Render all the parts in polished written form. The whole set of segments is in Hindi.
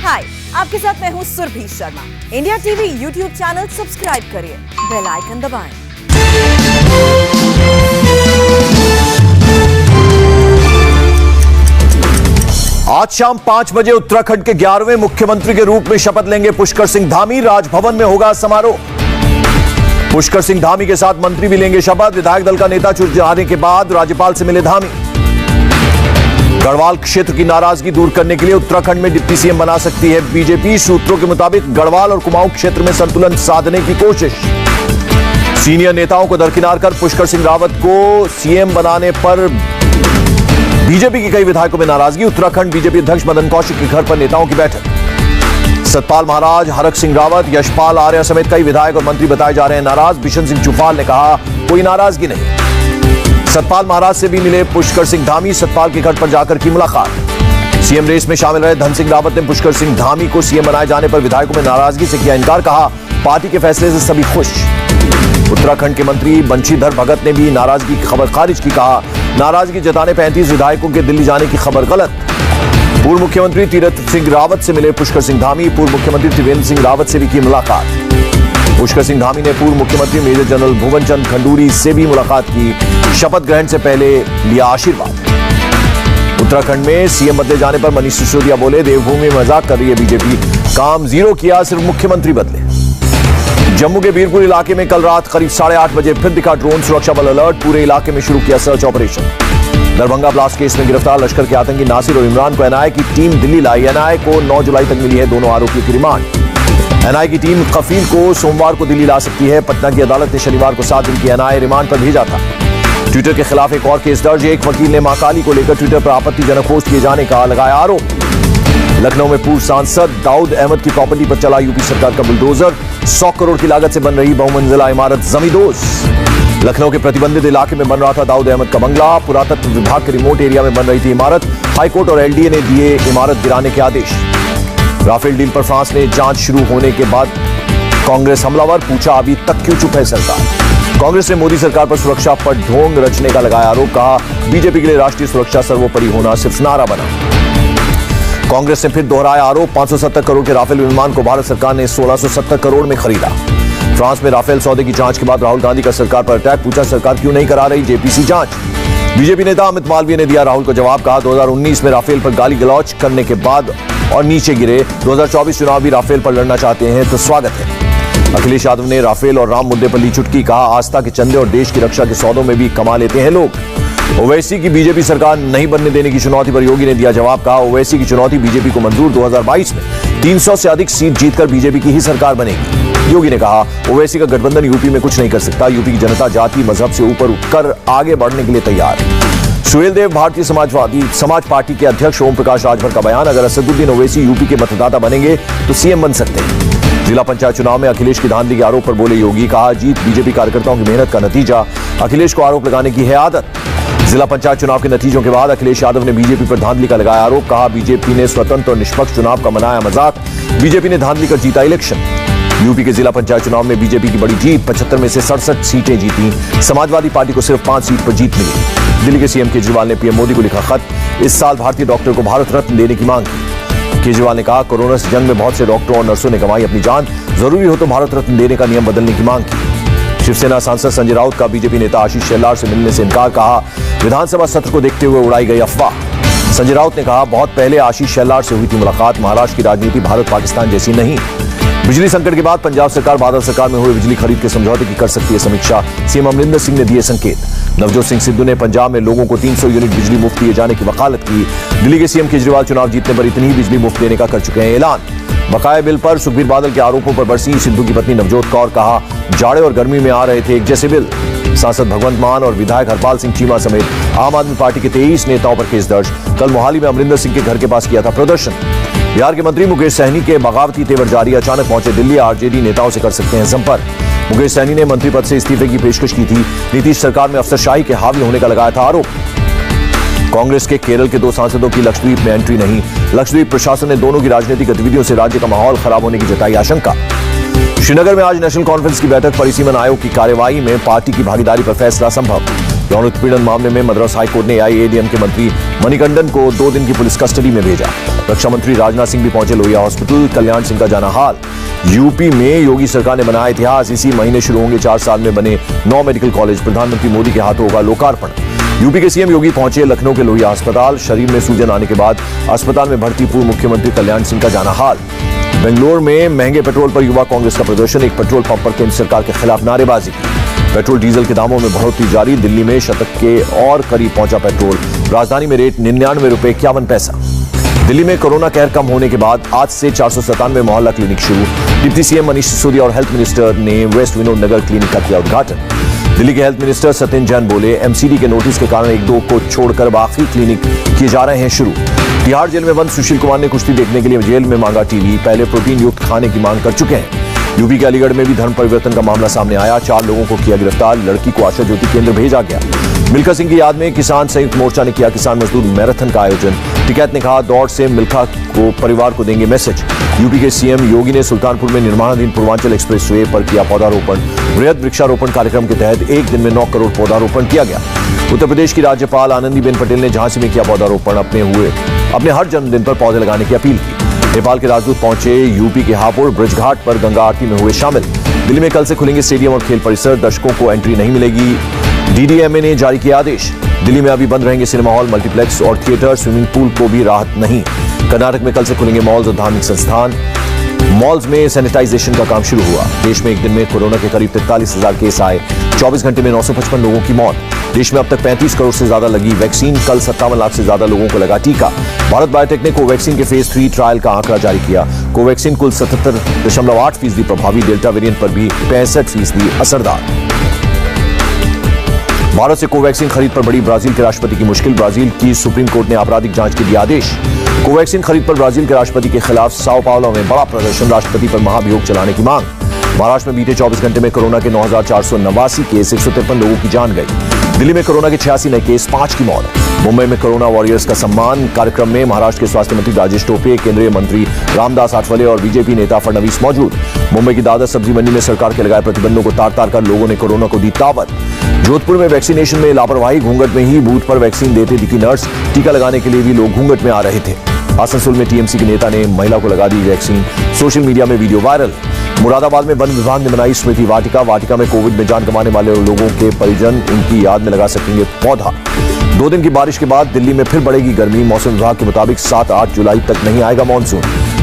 हाय, आपके साथ मैं हूँ Surabhi Sharma. India TV YouTube channel subscribe करिए, बेल आइकन दबाएं। आज शाम 5 बजे उत्तराखंड के 11वें मुख्यमंत्री के रूप में शपथ लेंगे पुष्कर सिंह धामी। राजभवन में होगा समारोह। पुष्कर सिंह धामी के साथ मंत्री भी लेंगे शपथ। विधायक दल का नेता चुन जाने के बाद राज्यपाल से मिले धामी। गढ़वाल क्षेत्र की नाराजगी दूर करने के लिए उत्तराखंड में डिप्टी सीएम बना सकती है बीजेपी। सूत्रों के मुताबिक गढ़वाल और कुमाऊं क्षेत्र में संतुलन साधने की कोशिश। सीनियर नेताओं को दरकिनार कर पुष्कर सिंह रावत को सीएम बनाने पर बीजेपी के कई विधायकों में नाराजगी। उत्तराखंड बीजेपी अध्यक्ष मदन कौशिक के घर पर नेताओं की बैठक। सतपाल महाराज, हरक सिंह रावत, यशपाल आर्य समेत कई विधायक और मंत्री बताए जा रहे हैं नाराज। बिशन सिंह चुफाल ने कहा कोई नाराजगी नहीं। सतपाल महाराज से भी मिले पुष्कर सिंह धामी। सतपाल के घर पर जाकर की मुलाकात। सीएम रेस में शामिल रहे धन सिंह रावत ने पुष्कर सिंह धामी को सीएम बनाए जाने पर विधायकों में नाराजगी से किया इनकार। कहा पार्टी के फैसले से सभी खुश। उत्तराखंड के मंत्री बंशीधर भगत ने भी नाराजगी की खबर खारिज की। कहा नाराजगी जताने 35 विधायकों के दिल्ली जाने की खबर गलत। पूर्व मुख्यमंत्री तीरथ सिंह रावत से मिले पुष्कर सिंह धामी। पूर्व मुख्यमंत्री त्रिवेंद्र सिंह रावत से भी की मुलाकात। पुष्कर सिंह धामी ने पूर्व मुख्यमंत्री मेजर जनरल भुवन चंद खंडूरी से भी मुलाकात की। शपथ ग्रहण से पहले लिया आशीर्वाद। उत्तराखंड में सीएम बदले जाने पर मनीष सिसोदिया बोले देवभूमि में मजाक कर रही है बीजेपी। काम जीरो किया, सिर्फ मुख्यमंत्री बदले। जम्मू के बीरपुर इलाके में कल रात करीब 8:30 बजे फिर दिखा ड्रोन। सुरक्षा बल अलर्ट। पूरे इलाके में शुरू किया search operation. Darbhanga blast case में गिरफ्तार लश्कर के आतंकी नासिर और इमरान को एनआईए की टीम दिल्ली लाई। एनआईए को 9 जुलाई तक मिली है दोनों आरोपियों की रिमांड। एनआईए की टीम कफील को सोमवार को दिल्ली ला सकती है। पटना की अदालत ने शनिवार को 7 दिन की एनआईए रिमांड पर भेजा था। ट्विटर के खिलाफ एक और केस दर्ज। एक वकील ने महाकाली को लेकर ट्विटर पर आपत्तिजनक पोस्ट किए जाने का लगाया आरोप। लखनऊ में पूर्व सांसद दाऊद अहमद की प्रॉपर्टी पर चला यूपी सरकार का बुलडोजर। 100 करोड़ की लागत से बन रही बहुमंजिला इमारत जमींदोज। लखनऊ के प्रतिबंधित इलाके में बन रहा था दाऊद अहमद का बंगला। पुरातत्व विभाग के रिमोट एरिया में बन रही थी इमारत। हाईकोर्ट और एलडीए ने दिए इमारत गिराने के आदेश। राफेल डील पर फ्रांस ने जांच शुरू होने के बाद कांग्रेस हमलावर। पूछा अभी तक क्यों चुप है सरकार। कांग्रेस ने मोदी सरकार पर सुरक्षा पर ढोंग रचने का लगाया आरोप। कहा बीजेपी के लिए राष्ट्रीय सुरक्षा सर्वोपरि होना सिर्फ नारा बना। कांग्रेस ने फिर दोहराया आरोप। 570 करोड़ के राफेल विमान को भारत सरकार ने 1670 करोड़ में खरीदा। फ्रांस में राफेल सौदे की जांच के बाद राहुल गांधी का सरकार पर अटैक। पूछा सरकार क्यों नहीं करा रही जेपीसी जांच। बीजेपी नेता अमित मालवीय ने दिया राहुल को जवाब। कहा 2019 में राफेल पर गाली गलौज करने के बाद और नीचे गिरे। 2024 चुनाव भी राफेल पर लड़ना चाहते हैं तो स्वागत है। अखिलेश यादव ने राफेल और राम मुद्दे पर ली चुटकी। कहा आस्था के चंदे और देश की रक्षा के सौदों में भी कमा लेते हैं लोग। ओवैसी की बीजेपी सरकार नहीं बनने देने की चुनौती पर योगी ने दिया जवाब। कहा ओवैसी की चुनौती बीजेपी को मंजूर। 2022 में 300 से अधिक सीट जीतकर बीजेपी की ही सरकार बनेगी। योगी ने कहा ओवैसी का गठबंधन यूपी में कुछ नहीं कर सकता। यूपी की जनता जाति मजहब से ऊपर उठकर आगे बढ़ने के लिए तैयार। सुहेल देव भारतीय समाज पार्टी के अध्यक्ष ओम प्रकाश राजभर का बयान। अगर असदुद्दीन ओवैसी यूपी के मतदाता बनेंगे तो सीएम बन सकते हैं। जिला पंचायत चुनाव में अखिलेश की धांधली के आरोप पर बोले योगी। कहा जीत बीजेपी कार्यकर्ताओं की मेहनत का नतीजा। अखिलेश को आरोप लगाने की है आदत। जिला पंचायत चुनाव के नतीजों के बाद अखिलेश यादव ने बीजेपी पर धांधली का लगाया आरोप। कहा बीजेपी ने स्वतंत्र और निष्पक्ष चुनाव का मनाया मजाक। बीजेपी ने धांधली कर जीता इलेक्शन। यूपी के जिला पंचायत चुनाव में बीजेपी की बड़ी जीत। 75 में से 67 सीटें जीती। समाजवादी पार्टी को सिर्फ 5 सीट पर जीत मिली। दिल्ली के सीएम केजरीवाल ने पीएम मोदी को लिखा खत। इस साल भारतीय डॉक्टर को भारत रत्न देने की मांग की। केजरीवाल ने कहा कोरोना से जंग में बहुत से डॉक्टरों और नर्सों ने गंवाई अपनी जान। जरूरी हो तो भारत रत्न देने का नियम बदलने की मांग की। शिवसेना सांसद संजय राउत का बीजेपी नेता आशीष शेलार से मिलने से इनकार। कहा विधानसभा सत्र को देखते हुए उड़ाई गई अफवाह। संजय राउत ने कहा बहुत पहले आशीष शेलार से हुई थी मुलाकात। महाराष्ट्र की राजनीति भारत पाकिस्तान जैसी नहीं। बिजली संकट के बाद पंजाब सरकार बादल सरकार में हुए बिजली खरीद के समझौते की कर सकती है समीक्षा। सीएम अमरिंदर सिंह ने दिए संकेत। नवजोत सिंह सिद्धू ने पंजाब में लोगों को 300 यूनिट बिजली मुफ्त दिए जाने की वकालत की। दिल्ली के सीएम केजरीवाल चुनाव जीतने पर इतनी ही बिजली मुफ्त देने का कर चुके हैं ऐलान। बकाया बिल पर सुखबीर बादल के आरोपों पर बरसी सिद्धू की पत्नी नवजोत कौर। कहा जाड़े और गर्मी में आ रहे थे एक जैसे बिल। सांसद भगवंत मान और विधायक हरपाल सिंह चीमा समेत आम आदमी पार्टी के 23 नेताओं पर केस दर्ज। कल मोहाली में अमरिंदर सिंह के घर के पास किया था प्रदर्शन। बिहार के मंत्री मुकेश सहनी के बगावती तेवर जारी। अचानक पहुंचे दिल्ली। आरजेडी नेताओं से कर सकते हैं संपर्क। मुकेश सहनी ने मंत्री पद से इस्तीफे की पेशकश की थी। नीतीश सरकार में अफसरशाही के हावी होने का लगाया था आरोप। कांग्रेस के केरल के 2 सांसदों की लक्षद्वीप में एंट्री नहीं। लक्षद्वीप प्रशासन ने दोनों की राजनीतिक गतिविधियों से राज्य का माहौल खराब होने की जताई आशंका। श्रीनगर में आज नेशनल कॉन्फ्रेंस की बैठक। परिसीमन आयोग की कार्यवाही में पार्टी की भागीदारी पर फैसला संभव। यौन उत्पीड़न मामले में मद्रास हाईकोर्ट ने एआईएडीएमके मंत्री मणिकंदन को 2 दिन की पुलिस कस्टडी में भेजा। रक्षा मंत्री राजनाथ सिंह भी पहुंचे लोहिया हॉस्पिटल। कल्याण सिंह का जाना हाल। यूपी में योगी सरकार ने बनाया इतिहास। इसी महीने शुरू होंगे 4 साल में बने 9 मेडिकल कॉलेज। प्रधानमंत्री मोदी के हाथों होगा लोकार्पण। यूपी के सीएम योगी पहुंचे लखनऊ के लोहिया अस्पताल। शरीर में सूजन आने के बाद अस्पताल में भर्ती पूर्व मुख्यमंत्री कल्याण सिंह का जाना हाल। बेंगलोर में महंगे पेट्रोल पर युवा कांग्रेस का प्रदर्शन। एक पेट्रोल पंप पर केंद्र सरकार के खिलाफ नारेबाजी। पेट्रोल डीजल के दामों में बढ़ोतरी जारी। दिल्ली में शतक के और करीब पहुंचा पेट्रोल। राजधानी में रेट 99 रुपए 51 पैसा। दिल्ली में कोरोना कहर कम होने के बाद आज से 497 मोहल्ला क्लिनिक शुरू। डिप्टी सीएम मनीष सिसोदिया और हेल्थ मिनिस्टर ने वेस्ट विनोद नगर क्लिनिक का किया उद्घाटन। दिल्ली के हेल्थ मिनिस्टर सत्येंद्र जैन बोले, एमसीडी के नोटिस के कारण 1-2 को छोड़कर बाकी क्लिनिक किए जा रहे हैं शुरू। तिहाड़ जेल में बंद सुशील कुमार ने कुश्ती देखने के लिए जेल में मांगा टीवी। पहले प्रोटीन युक्त खाने की मांग कर चुके हैं। यूपी के अलीगढ़ में भी धर्म परिवर्तन का मामला सामने आया। 4 लोगों को किया गिरफ्तार। लड़की को आशा ज्योति केंद्र भेजा गया। मिल्खा सिंह की याद में किसान संयुक्त मोर्चा ने किया किसान मजदूर मैराथन का आयोजन। टिकैत ने कहा, दौड़ से मिल्खा को परिवार को देंगे मैसेज। यूपी के सीएम योगी ने सुल्तानपुर में निर्माणाधीन पूर्वांचल एक्सप्रेसवे पर किया पौधारोपण। वृहद वृक्षारोपण कार्यक्रम के तहत एक दिन में 9 करोड़ पौधारोपण किया गया। उत्तर प्रदेश की राज्यपाल आनंदीबेन पटेल ने झांसी में किया पौधारोपण। अपने हर जन्मदिन पर पौधे लगाने की अपील की। नेपाल के राजदूत पहुंचे यूपी के हापुड़ ब्रिजघाट पर गंगा आरती में हुए शामिल। दिल्ली में कल से खुलेंगे स्टेडियम और खेल परिसर। दर्शकों को एंट्री नहीं मिलेगी। डीडीएमए ने जारी किया आदेश। दिल्ली में अभी बंद रहेंगे सिनेमा हॉल, मल्टीप्लेक्स और थिएटर। स्विमिंग पूल को भी राहत नहीं। कर्नाटक में कल से खुलेंगे मॉल्स और धार्मिक संस्थान। मॉल्स में सैनिटाइजेशन का काम शुरू हुआ। देश में एक दिन में कोरोना के करीब 43,000 केस आए। 24 घंटे में 955 लोगों की मौत। देश में अब तक 35 करोड़ से ज्यादा लगी वैक्सीन। कल 57 लाख से ज्यादा लोगों को लगा टीका। भारत बायोटेक ने कोवैक्सीन के फेज 3 ट्रायल का आंकड़ा जारी किया। कोवैक्सीन कुल 77.8% प्रभावी, डेल्टा वेरिएंट पर भी 65% असरदार। भारत से कोवैक्सीन खरीद पर बड़ी ब्राजील के राष्ट्रपति की मुश्किल। ब्राजील की सुप्रीम कोर्ट ने आपराधिक जांच के दिया आदेश। कोवैक्सीन खरीद पर ब्राजील के राष्ट्रपति के खिलाफ साओ पाउलो में बड़ा प्रदर्शन। राष्ट्रपति पर महाभियोग चलाने की मांग। महाराष्ट्र में बीते 24 घंटे में कोरोना के 9,489 केस, 153 लोगों की जान गई। दिल्ली में कोरोना के 86 नए केस, 5 की मौत। मुंबई में कोरोना वॉरियर्स का सम्मान कार्यक्रम में महाराष्ट्र के स्वास्थ्य मंत्री राजेश टोपे, केंद्रीय मंत्री रामदास आठवले और बीजेपी नेता फडणवीस मौजूद। मुंबई की दादर सब्जी मंडी में सरकार के लगाए प्रतिबंधों को तार-तार कर लोगों ने कोरोना को दी ताबत। जोधपुर में वैक्सीनेशन में लापरवाही। घूंघट में ही बूथ पर वैक्सीन देते दिखी नर्स। टीका लगाने के लिए भी लोग घूंघट में आ रहे थे। आसनसोल में टीएमसी के नेता ने महिला को लगा दी वैक्सीन। सोशल मीडिया में वीडियो वायरल। मुरादाबाद में वन विभाग ने बनाई स्मृति वाटिका। वाटिका में कोविड में जान गंवाने वाले लोगों के परिजन उनकी याद में लगा सकेंगे पौधा। 2 दिन की बारिश के बाद दिल्ली में फिर बढ़ेगी गर्मी। मौसम विभाग के मुताबिक 7-8 जुलाई तक नहीं आएगा मानसून।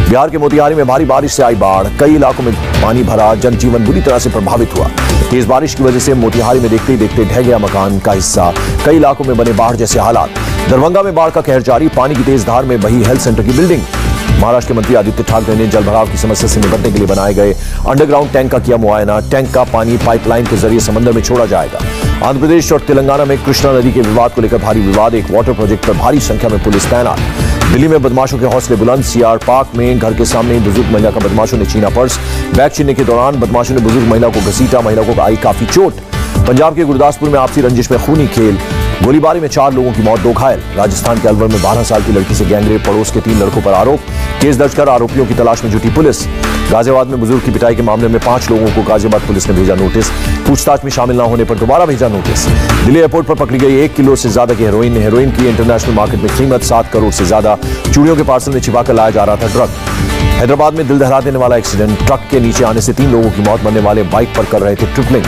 बिहार के मोतिहारी में भारी बारिश से आई बाढ़। कई इलाकों में पानी भरा। जनजीवन बुरी तरह से प्रभावित हुआ। तेज बारिश की वजह से मोतिहारी में देखते ही देखते ढह गया मकान का हिस्सा। कई इलाकों में बने बाढ़ जैसे हालात। दरभंगा में बाढ़ का कहर जारी। पानी की तेज धार में बही हेल्थ सेंटर की बिल्डिंग। महाराष्ट्र के मंत्री आदित्य ठाकरे ने जल भराव की समस्या से निपटने के लिए बनाए गए अंडरग्राउंड टैंक का किया मुआयना। टैंक का पानी पाइपलाइन के जरिए समंदर में छोड़ा जाएगा। आंध्र प्रदेश और तेलंगाना में कृष्णा नदी के विवाद को लेकर भारी विवाद। एक वाटर प्रोजेक्ट पर भारी संख्या में पुलिस तैनात। दिल्ली में बदमाशों के हौसले बुलंद। सीआर पार्क में घर के सामने बुजुर्ग महिला का बदमाशों ने छीना पर्स। बैग छीनने के दौरान बदमाशों ने बुजुर्ग महिला को घसीटा। महिला को आई काफी चोट। पंजाब के गुरदासपुर में आपसी रंजिश में खूनी खेल। गोलीबारी में 4 लोगों की मौत, 2 घायल। राजस्थान के अलवर में 12 साल की लड़की से गैंगरेप। पड़ोस के 3 लड़कों पर आरोप। केस दर्ज कर आरोपियों की तलाश में जुटी पुलिस। गाजियाबाद में बुजुर्ग की पिटाई के मामले में 5 लोगों को गाजियाबाद पुलिस ने भेजा नोटिस। पूछताछ में शामिल न होने पर दोबारा भेजा नोटिस। दिल्ली एयरपोर्ट पर पकड़ी गई 1 किलो से ज्यादा की हेरोइन। हेरोइन की इंटरनेशनल मार्केट में कीमत 7 करोड़ से ज्यादा। चूड़ियों के पार्सल में छिपाकर लाया जा रहा था ड्रग। हैदराबाद में दिल दहला देने वाला एक्सीडेंट। ट्रक के नीचे आने से 3 लोगों की मौत। मरने वाले बाइक पर कर रहे थे ट्रिपलिंग।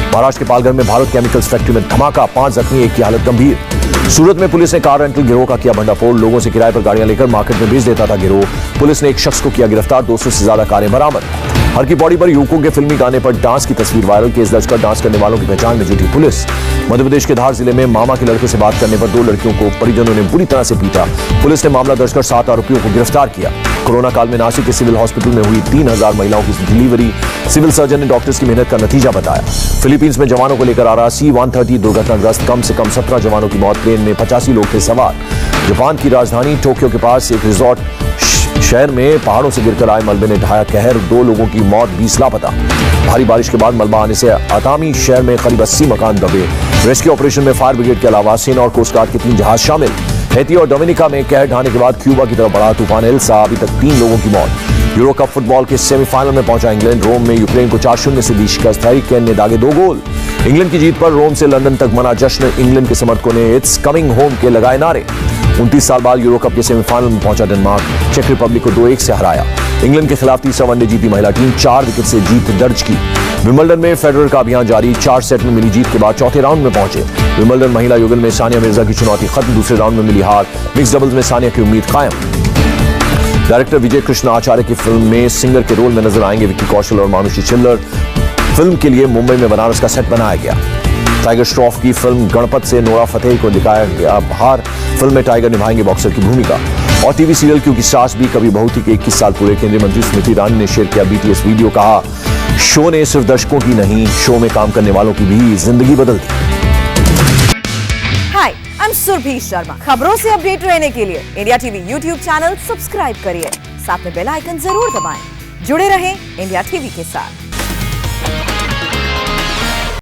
महाराष्ट्र के पालघर में भारत केमिकल्स फैक्ट्री में धमाका। 5 जख्मी, 1 की हालत गंभीर। सूरत में पुलिस ने कार रेंटल गिरोह का किया भंडाफोड़। लोगों से किराए पर गाड़ियां लेकर मार्केट में बेच देता था गिरोह। पुलिस ने एक शख्स को किया गिरफ्तार। 200 से ज्यादा कारें बरामद। हर की पौड़ी पर युवकों के फिल्मी गाने पर डांस की तस्वीर वायरल। केस दर्ज कर डांस करने वालों की पहचान में जुटी पुलिस। मध्य प्रदेश के धार जिले में मामा के लड़के से बात करने पर 2 लड़कियों को परिजनों ने बुरी तरह से पीटा। पुलिस ने मामला दर्ज कर 7 आरोपियों को गिरफ्तार किया। कोरोना काल में नासिक के सिविल हॉस्पिटल में हुई 3000 महिलाओं की डिलीवरी। सिविल सर्जन ने डॉक्टर्स की मेहनत का नतीजा बताया। फिलीपींस में जवानों को लेकर आ रहा C-130 दुर्घटनाग्रस्त। कम से कम 17 जवानों की मौत। प्लेन में 85 लोग थे सवार। जापान की राजधानी टोक्यो के पास एक रिजॉर्ट शहर में पहाड़ों से गिरकर आए मलबे ने ढाया कहर। 2 लोगों की मौत, 20 लापता। भारी बारिश के बाद मलबा आने से अतामी शहर में करीब 80 मकान दबे। रेस्क्यू ऑपरेशन में फायर ब्रिगेड के अलावा सेना और कोस्ट गार्ड के 3 जहाज शामिल। हैती और डोमिनिका में कहर ढाने के बाद क्यूबा की तरफ बढ़ा तूफान एल्सा। अभी तक 3 लोगों की मौत। यूरो कप फुटबॉल के सेमीफाइनल में पहुंचा इंग्लैंड। रोम में यूक्रेन को 4-0 से दी शिकस्त। हैरी केन ने दागे 2 गोल। इंग्लैंड की जीत पर रोम से लंदन तक मना जश्न। इंग्लैंड के समर्थकों ने इट्स कमिंग होम के लगाए नारे। 29 साल बाद यूरो कप के सेमीफाइनल में पहुंचा डेनमार्क, चेक रिपब्लिक को 2-1 से हराया। इंग्लैंड के खिलाफ तीसरा वनडे जीती महिला टीम, 4 विकेट से जीत दर्ज की। विंबलडन में फेडरर का अभियान जारी, 4 सेट में मिली जीत के बाद चौथे राउंड में पहुंचे। विंबलडन महिला युगल में सानिया मिर्जा की चुनौती खत्म, दूसरे राउंड में मिली हार। मिक्स डबल्स में सानिया की उम्मीद कायम। डायरेक्टर विजय कृष्ण आचार्य की फिल्म में सिंगर के रोल में नजर आएंगे विक्की कौशल और मानुषी छिल्लर। फिल्म के लिए मुंबई में बनारस का सेट बनाया गया। टाइगर श्रॉफ की फिल्म गणपत से नोरा फतेही को दिखाया गया बाहर। फिल्म में टाइगर निभाएंगे बॉक्सर की भूमिका। और टीवी सीरियल क्योंकि सास भी कभी बहू थी के 21 साल पूरे, केंद्रीय मंत्री स्मृति ईरानी ने शेयर किया बीटीएस वीडियो। कहा, शो ने सिर्फ दर्शकों की नहीं, शो में काम करने वालों की भी जिंदगी बदल दी। हाय, आई एम सुरभि शर्मा। खबरों से अपडेट रहने के लिए India TV YouTube channel subscribe करिए, साथ में बेल आइकन जरूर दबाएं। जुड़े रहें इंडिया टीवी के साथ।